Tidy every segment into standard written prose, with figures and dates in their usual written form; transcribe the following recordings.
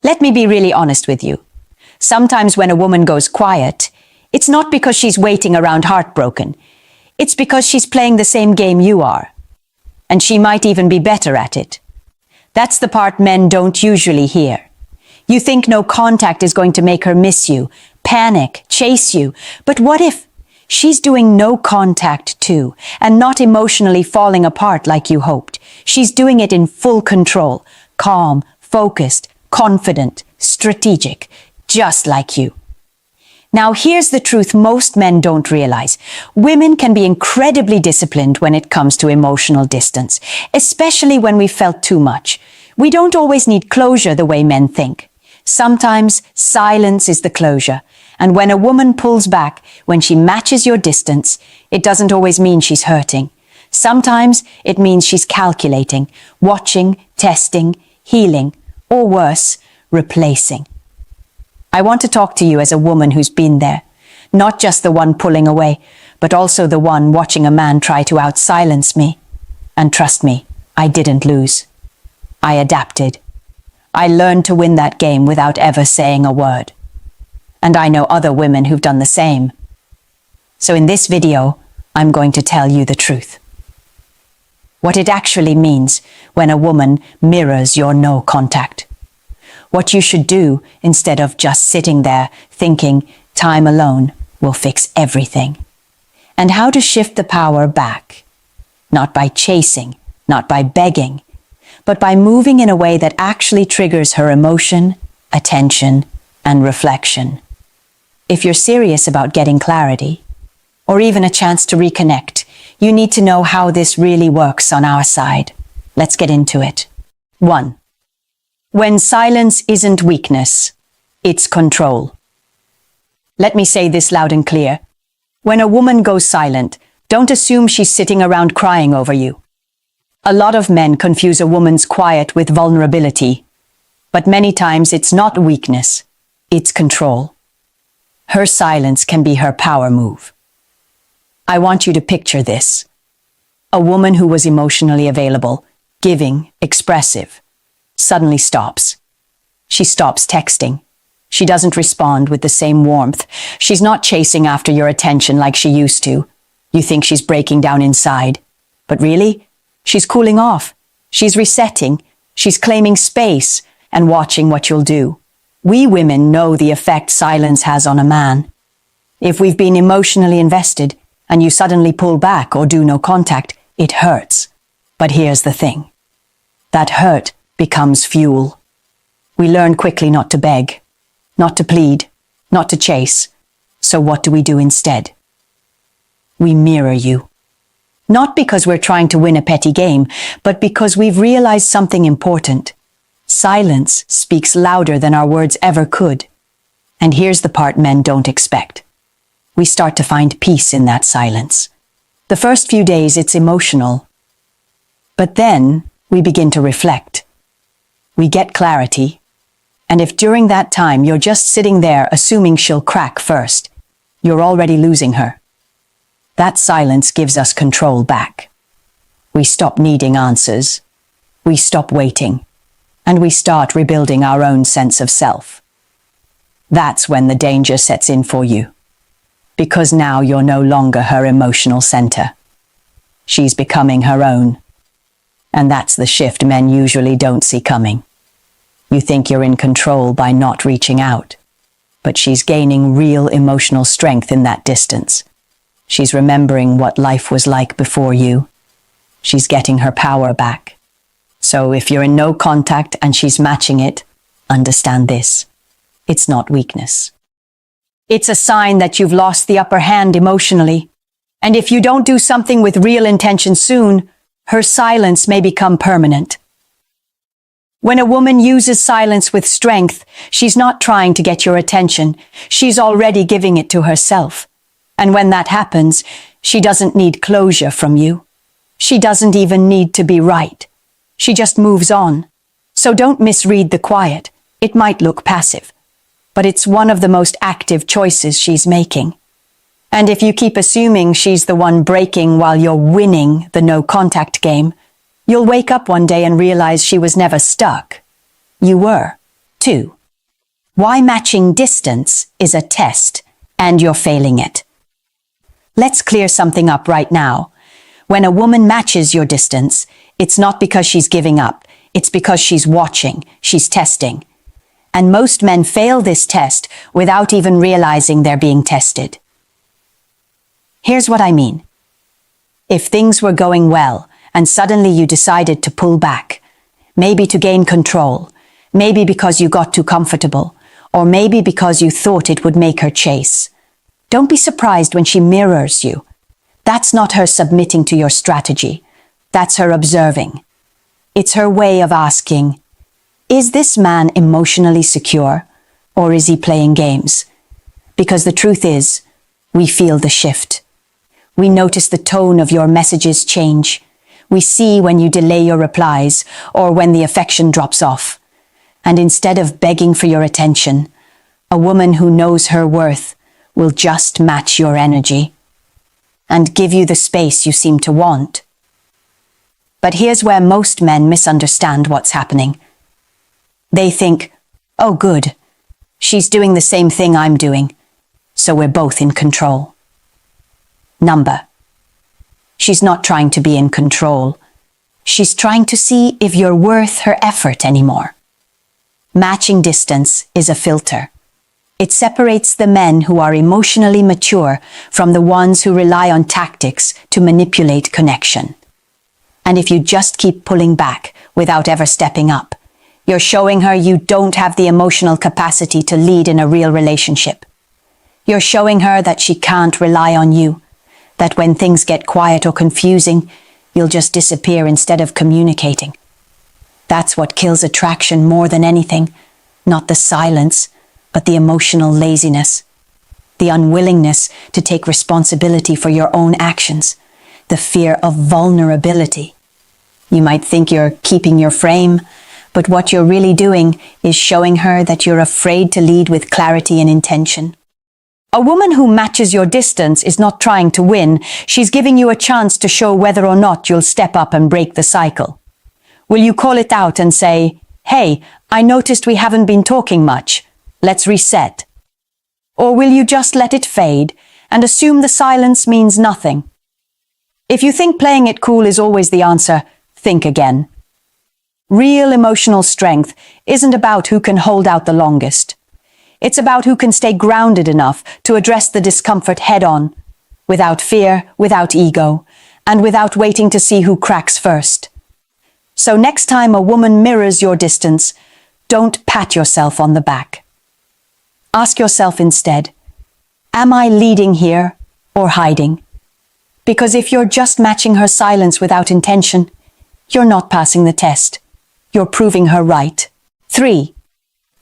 Let me be really honest with you. Sometimes when a woman goes quiet, it's not because she's waiting around heartbroken. It's because she's playing the same game you are. And she might even be better at it. That's the part men don't usually hear. You think no contact is going to make her miss you, panic, chase you. But what if she's doing no contact too, and not emotionally falling apart like you hoped? She's doing it in full control, calm, focused, confident, strategic, just like you. Now here's the truth most men don't realize. Women can be incredibly disciplined when it comes to emotional distance, especially when we felt too much. We don't always need closure the way men think. Sometimes silence is the closure. And when a woman pulls back, when she matches your distance, it doesn't always mean she's hurting. Sometimes it means she's calculating, watching, testing, healing, or worse, replacing. I want to talk to you as a woman who's been there, not just the one pulling away, but also the one watching a man try to out-silence me. And trust me, I didn't lose. I adapted. I learned to win that game without ever saying a word. And I know other women who've done the same. So in this video, I'm going to tell you the truth. What it actually means when a woman mirrors your no contact. What you should do instead of just sitting there thinking time alone will fix everything. And how to shift the power back. Not by chasing, not by begging, but by moving in a way that actually triggers her emotion, attention, and reflection. If you're serious about getting clarity, or even a chance to reconnect, you need to know how this really works on our side. Let's get into it. 1. When silence isn't weakness, it's control. Let me say this loud and clear. When a woman goes silent, don't assume she's sitting around crying over you. A lot of men confuse a woman's quiet with vulnerability, but many times it's not weakness, it's control. Her silence can be her power move. I want you to picture this. A woman who was emotionally available, giving, expressive, suddenly stops. She stops texting. She doesn't respond with the same warmth. She's not chasing after your attention like she used to. You think she's breaking down inside. But really, she's cooling off. She's resetting. She's claiming space and watching what you'll do. We women know the effect silence has on a man. If we've been emotionally invested and you suddenly pull back or do no contact, it hurts. But here's the thing. That hurt becomes fuel. We learn quickly not to beg, not to plead, not to chase. So what do we do instead? We mirror you. Not because we're trying to win a petty game, but because we've realized something important. Silence speaks louder than our words ever could. And here's the part men don't expect. We start to find peace in that silence. The first few days it's emotional. But then we begin to reflect. We get clarity. And if during that time you're just sitting there assuming she'll crack first, you're already losing her. That silence gives us control back. We stop needing answers. We stop waiting. And we start rebuilding our own sense of self. That's when the danger sets in for you. Because now you're no longer her emotional center. She's becoming her own. And that's the shift men usually don't see coming. You think you're in control by not reaching out. But she's gaining real emotional strength in that distance. She's remembering what life was like before you. She's getting her power back. So if you're in no contact and she's matching it, understand this. It's not weakness. It's a sign that you've lost the upper hand emotionally. And if you don't do something with real intention soon, her silence may become permanent. When a woman uses silence with strength, she's not trying to get your attention. She's already giving it to herself. And when that happens, she doesn't need closure from you. She doesn't even need to be right. She just moves on. So don't misread the quiet. It might look passive, but it's one of the most active choices she's making. And if you keep assuming she's the one breaking while you're winning the no-contact game, you'll wake up one day and realize she was never stuck. You were, 2. Why matching distance is a test and you're failing it. Let's clear something up right now. When a woman matches your distance, it's not because she's giving up. It's because she's watching, she's testing. And most men fail this test without even realizing they're being tested. Here's what I mean. If things were going well and suddenly you decided to pull back, maybe to gain control, maybe because you got too comfortable, or maybe because you thought it would make her chase, don't be surprised when she mirrors you. That's not her submitting to your strategy. That's her observing. It's her way of asking, is this man emotionally secure, or is he playing games? Because the truth is, we feel the shift. We notice the tone of your messages change. We see when you delay your replies, or when the affection drops off. And instead of begging for your attention, a woman who knows her worth will just match your energy and give you the space you seem to want. But here's where most men misunderstand what's happening. They think, oh good, she's doing the same thing I'm doing, so we're both in control. Number. She's not trying to be in control. She's trying to see if you're worth her effort anymore. Matching distance is a filter. It separates the men who are emotionally mature from the ones who rely on tactics to manipulate connection. And if you just keep pulling back without ever stepping up, you're showing her you don't have the emotional capacity to lead in a real relationship. You're showing her that she can't rely on you, that when things get quiet or confusing, you'll just disappear instead of communicating. That's what kills attraction more than anything, not the silence, but the emotional laziness, the unwillingness to take responsibility for your own actions, the fear of vulnerability. You might think you're keeping your frame, but what you're really doing is showing her that you're afraid to lead with clarity and intention. A woman who matches your distance is not trying to win. She's giving you a chance to show whether or not you'll step up and break the cycle. Will you call it out and say, hey, I noticed we haven't been talking much. Let's reset. Or will you just let it fade and assume the silence means nothing? If you think playing it cool is always the answer, think again. Real emotional strength isn't about who can hold out the longest. It's about who can stay grounded enough to address the discomfort head-on, without fear, without ego, and without waiting to see who cracks first. So next time a woman mirrors your distance, don't pat yourself on the back. Ask yourself instead, am I leading here or hiding? Because if you're just matching her silence without intention, you're not passing the test. You're proving her right. 3.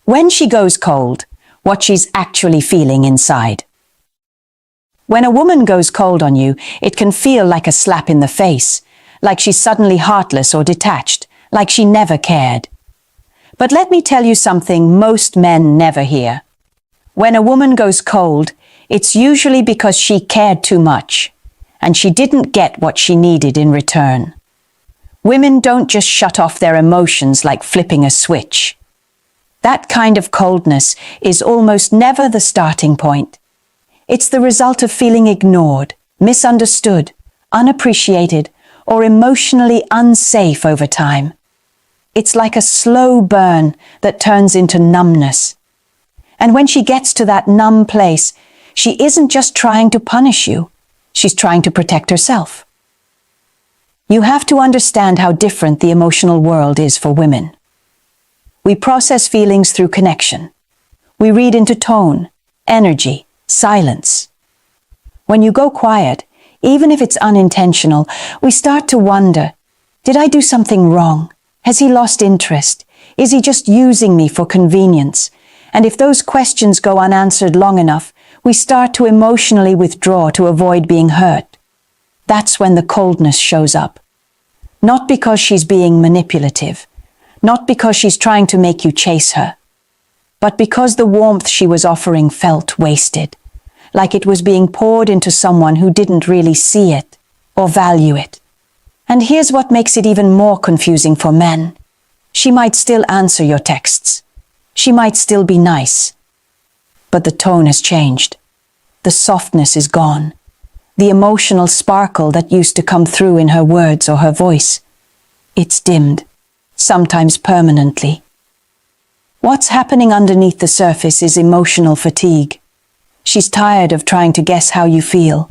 When she goes cold, what she's actually feeling inside. When a woman goes cold on you, it can feel like a slap in the face, like she's suddenly heartless or detached, like she never cared. But let me tell you something most men never hear. When a woman goes cold, it's usually because she cared too much, and she didn't get what she needed in return. Women don't just shut off their emotions like flipping a switch. That kind of coldness is almost never the starting point. It's the result of feeling ignored, misunderstood, unappreciated, or emotionally unsafe over time. It's like a slow burn that turns into numbness. And when she gets to that numb place, she isn't just trying to punish you, she's trying to protect herself. You have to understand how different the emotional world is for women. We process feelings through connection. We read into tone, energy, silence. When you go quiet, even if it's unintentional, we start to wonder, did I do something wrong? Has he lost interest? Is he just using me for convenience? And if those questions go unanswered long enough, we start to emotionally withdraw to avoid being hurt. That's when the coldness shows up. Not because she's being manipulative, not because she's trying to make you chase her, but because the warmth she was offering felt wasted, like it was being poured into someone who didn't really see it or value it. And here's what makes it even more confusing for men. She might still answer your texts. She might still be nice, but the tone has changed. The softness is gone. The emotional sparkle that used to come through in her words or her voice, it's dimmed, sometimes permanently. What's happening underneath the surface is emotional fatigue. She's tired of trying to guess how you feel.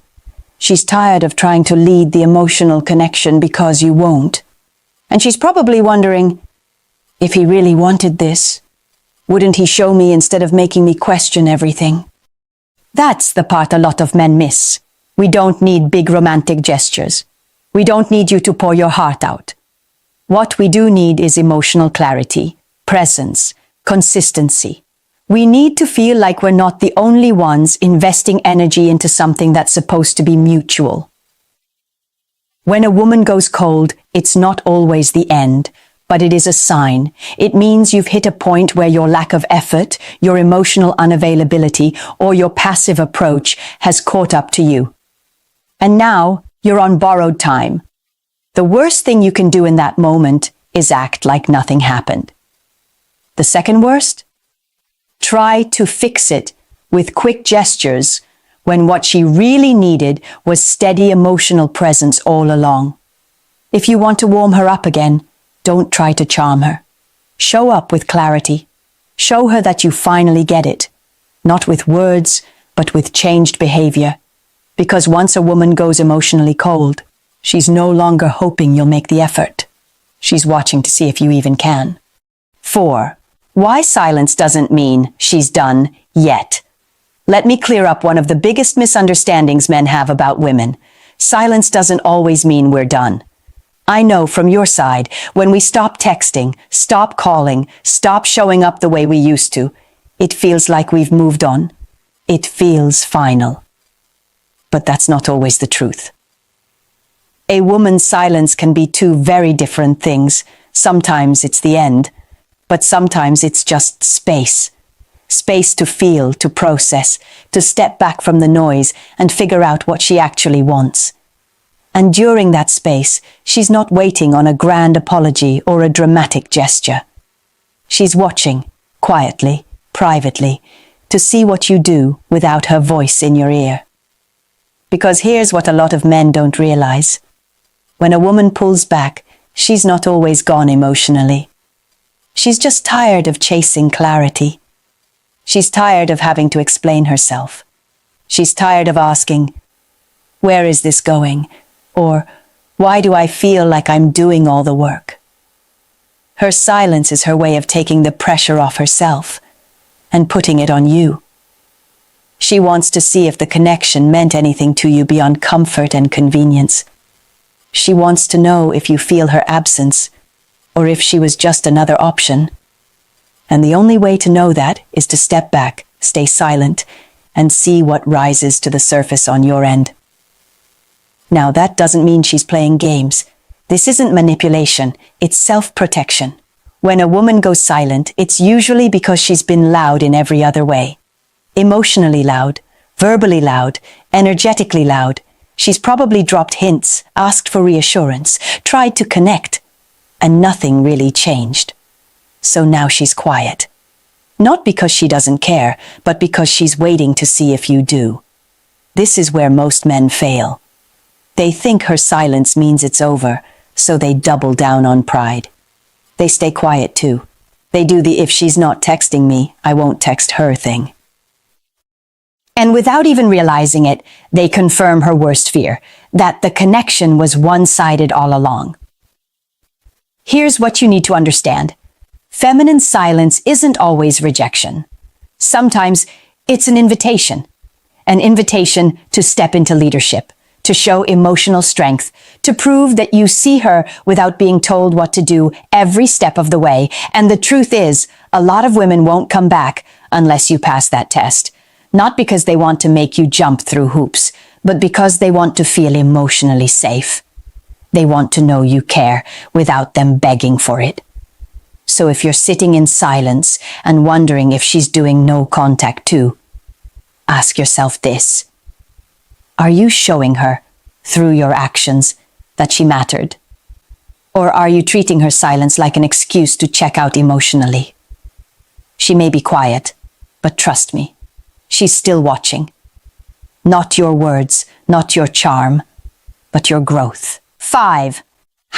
She's tired of trying to lead the emotional connection because you won't. And she's probably wondering, if he really wanted this, wouldn't he show me instead of making me question everything? That's the part a lot of men miss. We don't need big romantic gestures. We don't need you to pour your heart out. What we do need is emotional clarity, presence, consistency. We need to feel like we're not the only ones investing energy into something that's supposed to be mutual. When a woman goes cold, it's not always the end, but it is a sign. It means you've hit a point where your lack of effort, your emotional unavailability, or your passive approach has caught up to you. And now you're on borrowed time. The worst thing you can do in that moment is act like nothing happened. The second worst? Try to fix it with quick gestures when what she really needed was steady emotional presence all along. If you want to warm her up again, don't try to charm her. Show up with clarity. Show her that you finally get it, not with words, but with changed behavior. Because once a woman goes emotionally cold, she's no longer hoping you'll make the effort. She's watching to see if you even can. 4. Why silence doesn't mean she's done yet. Let me clear up one of the biggest misunderstandings men have about women. Silence doesn't always mean we're done. I know from your side, when we stop texting, stop calling, stop showing up the way we used to, it feels like we've moved on. It feels final. But that's not always the truth. A woman's silence can be two very different things. Sometimes it's the end, but sometimes it's just space. Space to feel, to process, to step back from the noise and figure out what she actually wants. And during that space, she's not waiting on a grand apology or a dramatic gesture. She's watching, quietly, privately, to see what you do without her voice in your ear. Because here's what a lot of men don't realize. When a woman pulls back, she's not always gone emotionally. She's just tired of chasing clarity. She's tired of having to explain herself. She's tired of asking, "Where is this going?" Or, "Why do I feel like I'm doing all the work?" Her silence is her way of taking the pressure off herself and putting it on you. She wants to see if the connection meant anything to you beyond comfort and convenience. She wants to know if you feel her absence or if she was just another option. And the only way to know that is to step back, stay silent, and see what rises to the surface on your end. Now, that doesn't mean she's playing games. This isn't manipulation, it's self-protection. When a woman goes silent, it's usually because she's been loud in every other way. Emotionally loud, verbally loud, energetically loud. She's probably dropped hints, asked for reassurance, tried to connect, and nothing really changed. So now she's quiet. Not because she doesn't care, but because she's waiting to see if you do. This is where most men fail. They think her silence means it's over, so they double down on pride. They stay quiet too. They do the "if she's not texting me, I won't text her" thing. And without even realizing it, they confirm her worst fear, that the connection was one-sided all along. Here's what you need to understand. Feminine silence isn't always rejection. Sometimes it's an invitation to step into leadership, to show emotional strength, to prove that you see her without being told what to do every step of the way. And the truth is, a lot of women won't come back unless you pass that test. Not because they want to make you jump through hoops, but because they want to feel emotionally safe. They want to know you care without them begging for it. So if you're sitting in silence and wondering if she's doing no contact too, ask yourself this. Are you showing her, through your actions, that she mattered? Or are you treating her silence like an excuse to check out emotionally? She may be quiet, but trust me, she's still watching. Not your words, not your charm, but your growth. 5.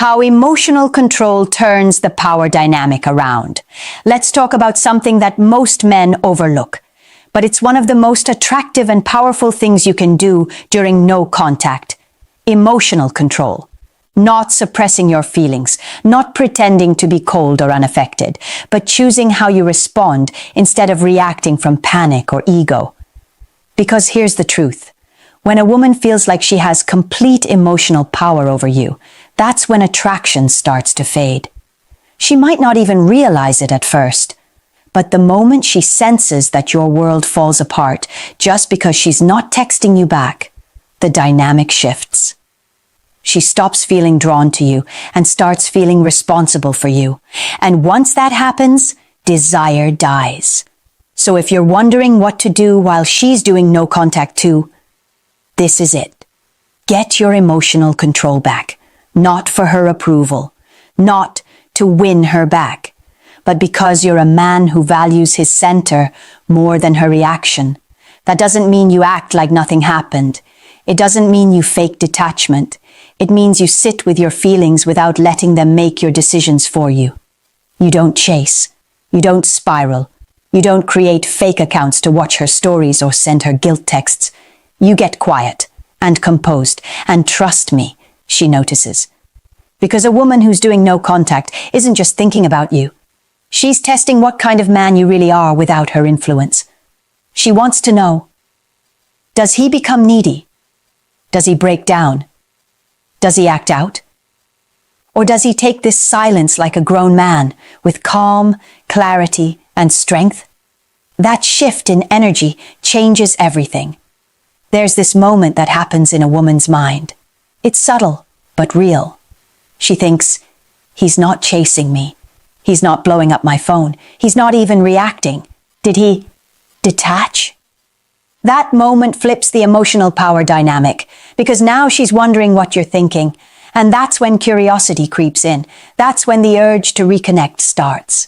How emotional control turns the power dynamic around. Let's talk about something that most men overlook, but it's one of the most attractive and powerful things you can do during no contact. Emotional control. Not suppressing your feelings, not pretending to be cold or unaffected, but choosing how you respond instead of reacting from panic or ego. Because here's the truth. When a woman feels like she has complete emotional power over you, that's when attraction starts to fade. She might not even realize it at first, but the moment she senses that your world falls apart just because she's not texting you back, the dynamic shifts. She stops feeling drawn to you and starts feeling responsible for you. And once that happens, desire dies. So if you're wondering what to do while she's doing no contact too, this is it. Get your emotional control back, not for her approval, not to win her back, but because you're a man who values his center more than her reaction. That doesn't mean you act like nothing happened. It doesn't mean you fake detachment. It means you sit with your feelings without letting them make your decisions for you. You don't chase. You don't spiral. You don't create fake accounts to watch her stories or send her guilt texts. You get quiet and composed, and trust me, she notices. Because a woman who's doing no contact isn't just thinking about you. She's testing what kind of man you really are without her influence. She wants to know, does he become needy? Does he break down? Does he act out? Or does he take this silence like a grown man with calm, clarity, and strength? That shift in energy changes everything. There's this moment that happens in a woman's mind. It's subtle, but real. She thinks, he's not chasing me. He's not blowing up my phone. He's not even reacting. Did he detach? That moment flips the emotional power dynamic, because now she's wondering what you're thinking, and that's when curiosity creeps in. That's when the urge to reconnect starts.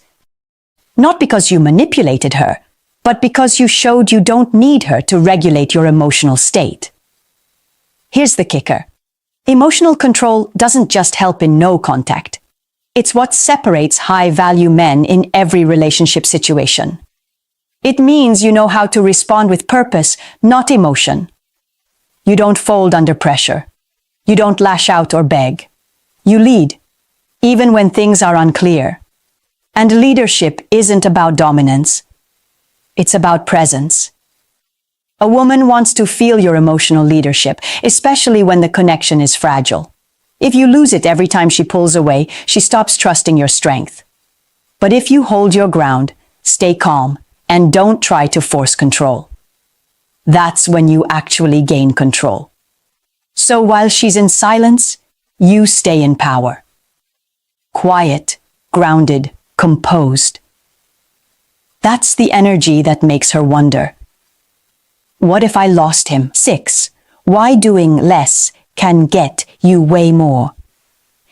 Not because you manipulated her, but because you showed you don't need her to regulate your emotional state. Here's the kicker. Emotional control doesn't just help in no contact. It's what separates high-value men in every relationship situation. It means you know how to respond with purpose, not emotion. You don't fold under pressure. You don't lash out or beg. You lead, even when things are unclear. And leadership isn't about dominance. It's about presence. A woman wants to feel your emotional leadership, especially when the connection is fragile. If you lose it every time she pulls away, she stops trusting your strength. But if you hold your ground, stay calm, and don't try to force control, that's when you actually gain control. So while she's in silence, you stay in power. Quiet, grounded, composed. That's the energy that makes her wonder, what if I lost him? 6. Why doing less can get you way more.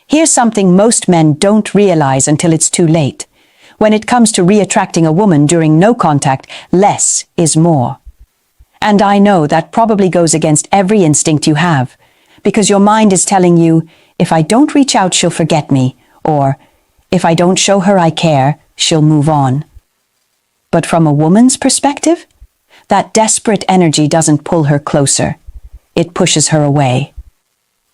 Here's something most men don't realize until it's too late. When it comes to reattracting a woman during no contact, less is more. And I know that probably goes against every instinct you have, because your mind is telling you, if I don't reach out, she'll forget me, or if I don't show her I care, she'll move on. But from a woman's perspective, that desperate energy doesn't pull her closer. It pushes her away.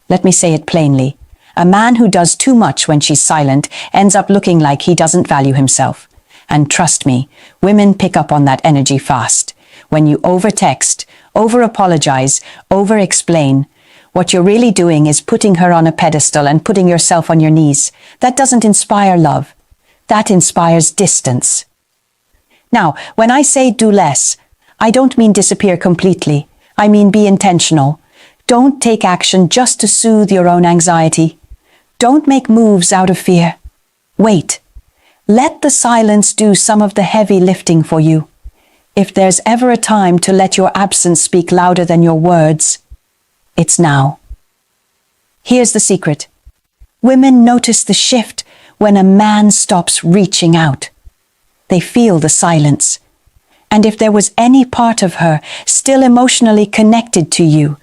Let me say it plainly. A man who does too much when she's silent ends up looking like he doesn't value himself. And trust me, women pick up on that energy fast. When you over-text, over-apologize, over-explain, what you're really doing is putting her on a pedestal and putting yourself on your knees. That doesn't inspire love. That inspires distance. Now, when I say do less, I don't mean disappear completely. I mean be intentional. Don't take action just to soothe your own anxiety. Don't make moves out of fear. Wait. Let the silence do some of the heavy lifting for you. If there's ever a time to let your absence speak louder than your words, it's now. Here's the secret. Women notice the shift when a man stops reaching out. They feel the silence. And if there was any part of her still emotionally connected to you,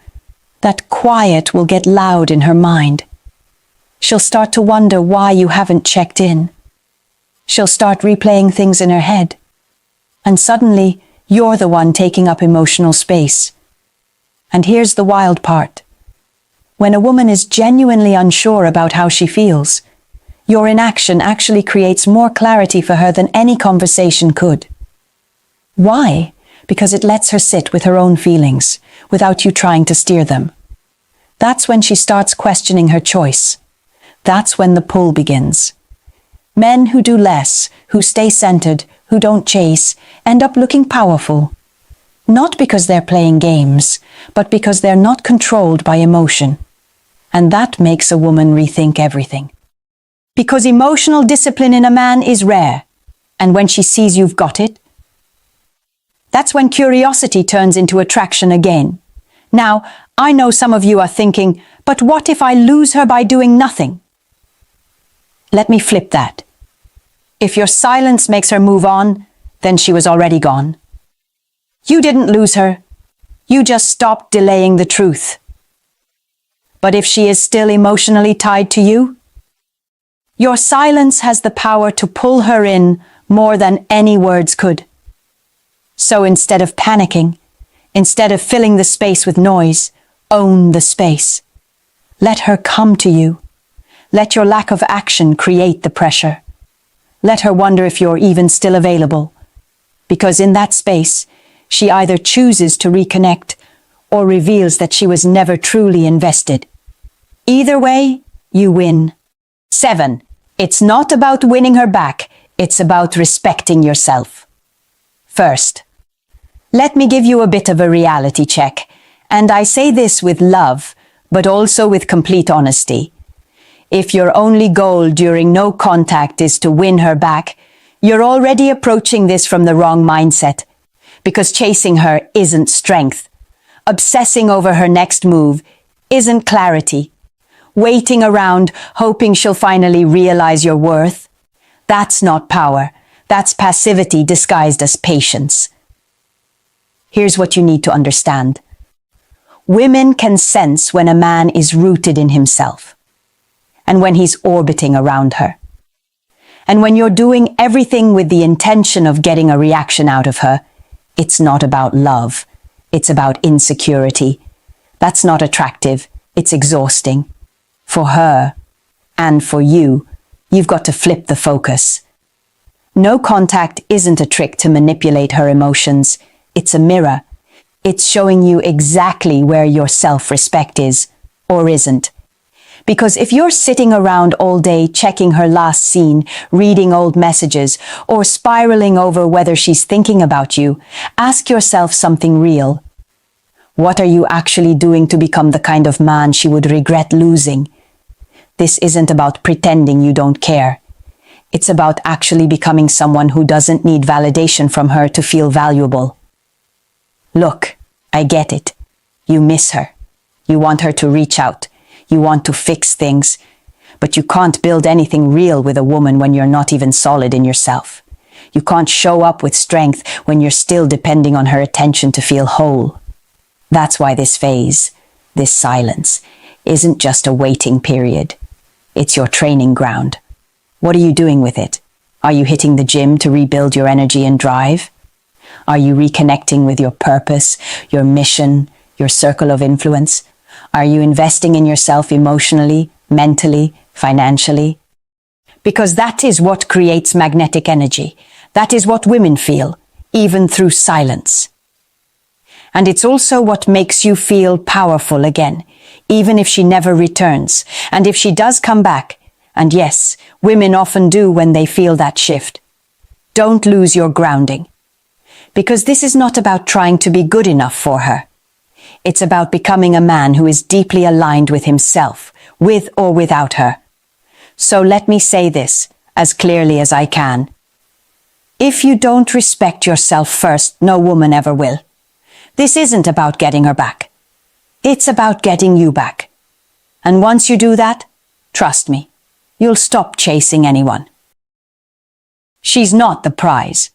that quiet will get loud in her mind. She'll start to wonder why you haven't checked in. She'll start replaying things in her head. And suddenly, you're the one taking up emotional space. And here's the wild part. When a woman is genuinely unsure about how she feels, your inaction actually creates more clarity for her than any conversation could. Why? Because it lets her sit with her own feelings, without you trying to steer them. That's when she starts questioning her choice. That's when the pull begins. Men who do less, who stay centered, who don't chase, end up looking powerful. Not because they're playing games, but because they're not controlled by emotion. And that makes a woman rethink everything. Because emotional discipline in a man is rare, and when she sees you've got it, that's when curiosity turns into attraction again. Now, I know some of you are thinking, but what if I lose her by doing nothing? Let me flip that. If your silence makes her move on, then she was already gone. You didn't lose her. You just stopped delaying the truth. But if she is still emotionally tied to you, your silence has the power to pull her in more than any words could. So instead of panicking, instead of filling the space with noise, own the space. Let her come to you. Let your lack of action create the pressure. Let her wonder if you're even still available. Because in that space, she either chooses to reconnect or reveals that she was never truly invested. Either way, you win. 7. It's not about winning her back, it's about respecting yourself. First, let me give you a bit of a reality check, and I say this with love, but also with complete honesty. If your only goal during no contact is to win her back, you're already approaching this from the wrong mindset, because chasing her isn't strength. Obsessing over her next move isn't clarity. Waiting around, hoping she'll finally realize your worth, that's not power. That's passivity disguised as patience. Here's what you need to understand. Women can sense when a man is rooted in himself, and when he's orbiting around her. And when you're doing everything with the intention of getting a reaction out of her, it's not about love. It's about insecurity. That's not attractive. It's exhausting. For her, and for you, you've got to flip the focus. No contact isn't a trick to manipulate her emotions. It's a mirror. It's showing you exactly where your self-respect is, or isn't. Because if you're sitting around all day checking her last scene, reading old messages, or spiraling over whether she's thinking about you, ask yourself something real. What are you actually doing to become the kind of man she would regret losing? This isn't about pretending you don't care. It's about actually becoming someone who doesn't need validation from her to feel valuable. Look, I get it. You miss her. You want her to reach out. You want to fix things. But you can't build anything real with a woman when you're not even solid in yourself. You can't show up with strength when you're still depending on her attention to feel whole. That's why this phase, this silence, isn't just a waiting period. It's your training ground. What are you doing with it? Are you hitting the gym to rebuild your energy and drive? Are you reconnecting with your purpose, your mission, your circle of influence? Are you investing in yourself emotionally, mentally, financially? Because that is what creates magnetic energy. That is what women feel, even through silence. And it's also what makes you feel powerful again, even if she never returns. And if she does come back, and yes, women often do when they feel that shift, don't lose your grounding. Because this is not about trying to be good enough for her. It's about becoming a man who is deeply aligned with himself, with or without her. So let me say this as clearly as I can. If you don't respect yourself first, no woman ever will. This isn't about getting her back. It's about getting you back. And once you do that, trust me, you'll stop chasing anyone. She's not the prize.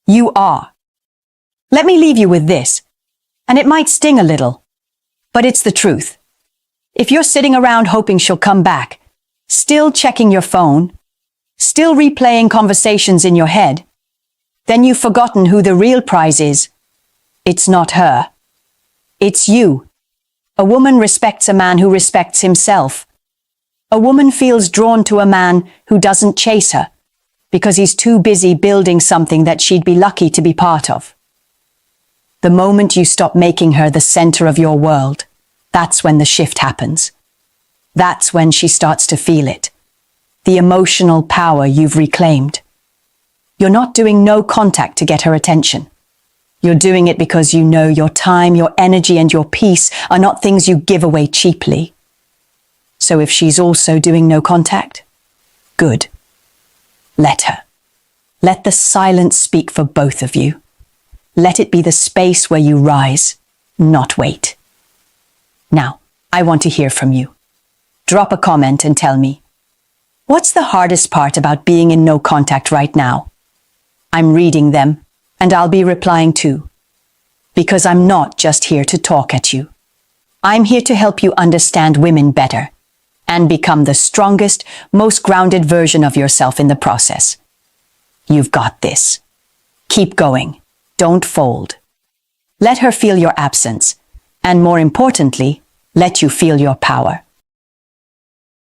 You are. Let me leave you with this, and it might sting a little, but it's the truth. If you're sitting around hoping she'll come back, still checking your phone, still replaying conversations in your head, then you've forgotten who the real prize is. It's not her. It's you. A woman respects a man who respects himself. A woman feels drawn to a man who doesn't chase her because he's too busy building something that she'd be lucky to be part of. The moment you stop making her the center of your world, that's when the shift happens. That's when she starts to feel it. The emotional power you've reclaimed. You're not doing no contact to get her attention. You're doing it because you know your time, your energy, and your peace are not things you give away cheaply. So if she's also doing no contact, good. Let her. Let the silence speak for both of you. Let it be the space where you rise, not wait. Now, I want to hear from you. Drop a comment and tell me, what's the hardest part about being in no contact right now? I'm reading them, and I'll be replying too. Because I'm not just here to talk at you. I'm here to help you understand women better and become the strongest, most grounded version of yourself in the process. You've got this. Keep going. Don't fold. Let her feel your absence, and more importantly, let you feel your power.